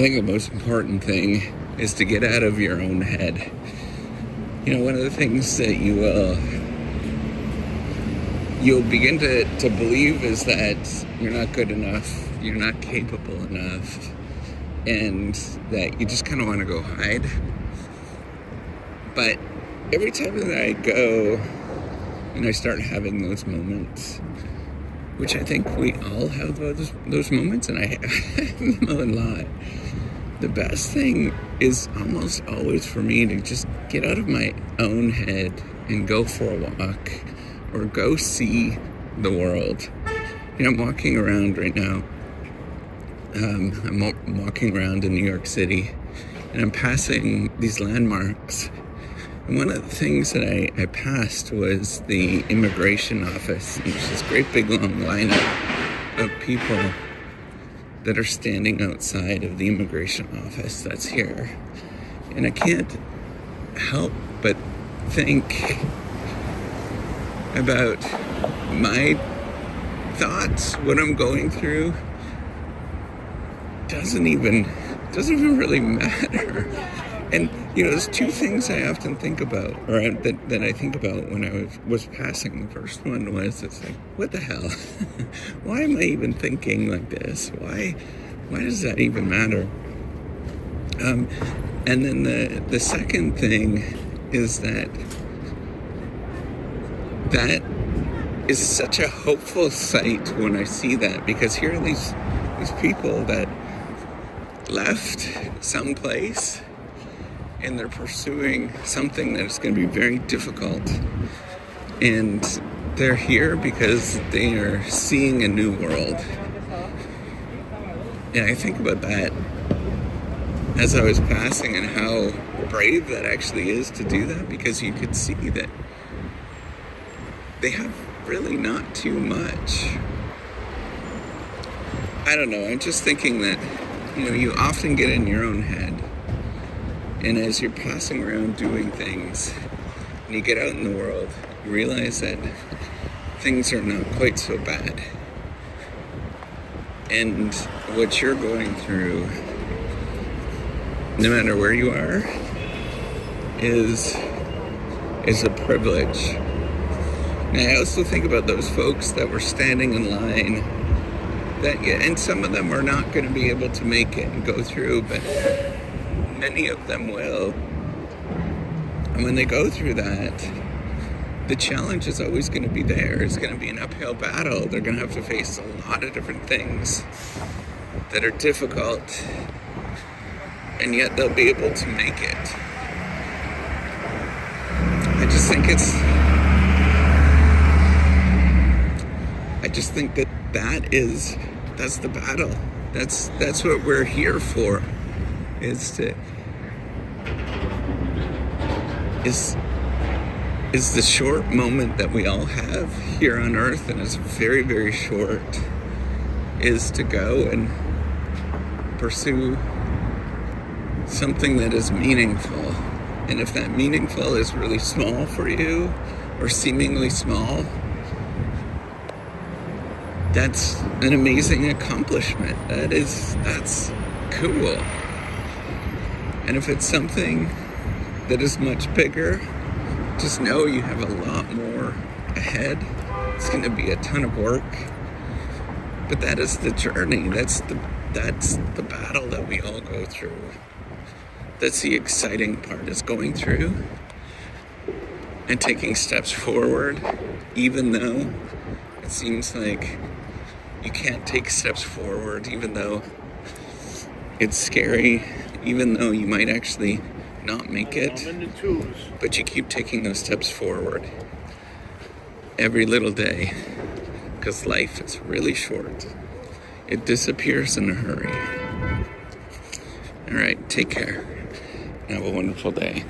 think the most important thing is to get out of your own head. You know, one of the things that you'll begin to believe is that you're not good enough, you're not capable enough, and that you just kind of want to go hide. But every time that I go and I start having those moments, which I think we all have those moments, and I have them a lot, the best thing is almost always for me to just get out of my own head and go for a walk or go see the world. You know, I'm walking around right now. I'm walking around in New York City, and I'm passing these landmarks. And one of the things that I passed was the immigration office. And there's this great big long lineup of people that are standing outside of the immigration office that's here. And I can't help but think about my thoughts, what I'm going through. Doesn't even really matter. And you know, there's two things I often think about, or that I think about when I was passing. The first one was, it's like, what the hell? Why am I even thinking like this? Why does that even matter? And then the second thing is that is such a hopeful sight when I see that, because here are these people that left someplace and they're pursuing something that is going to be very difficult, and they're here because they are seeing a new world. And I think about that as I was passing, and how brave that actually is to do that, because you could see that they have really not too much. I don't know, I'm just thinking that, you know, you often get in your own head, and as you're passing around doing things, and you get out in the world, you realize that things are not quite so bad. And what you're going through, no matter where you are, is a privilege. And I also think about those folks that were standing in line, and some of them are not going to be able to make it and go through, but many of them will. And when they go through that, the challenge is always going to be there. It's going to be an uphill battle. They're going to have to face a lot of different things that are difficult, and yet they'll be able to make it. I just think that's the battle. That's what we're here for, is the short moment that we all have here on earth, and it's very, very short, is to go and pursue something that is meaningful. And if that meaningful is really small for you, or seemingly small, that's an amazing accomplishment. That's cool. And if it's something that is much bigger, just know you have a lot more ahead. It's going to be a ton of work, but that is the journey. That's the battle that we all go through. That's the exciting part, is going through and taking steps forward, even though it seems like you can't take steps forward, even though it's scary, even though you might actually not make it, but you keep taking those steps forward every little day, because life is really short. It disappears in a hurry. All right, take care. Have a wonderful day.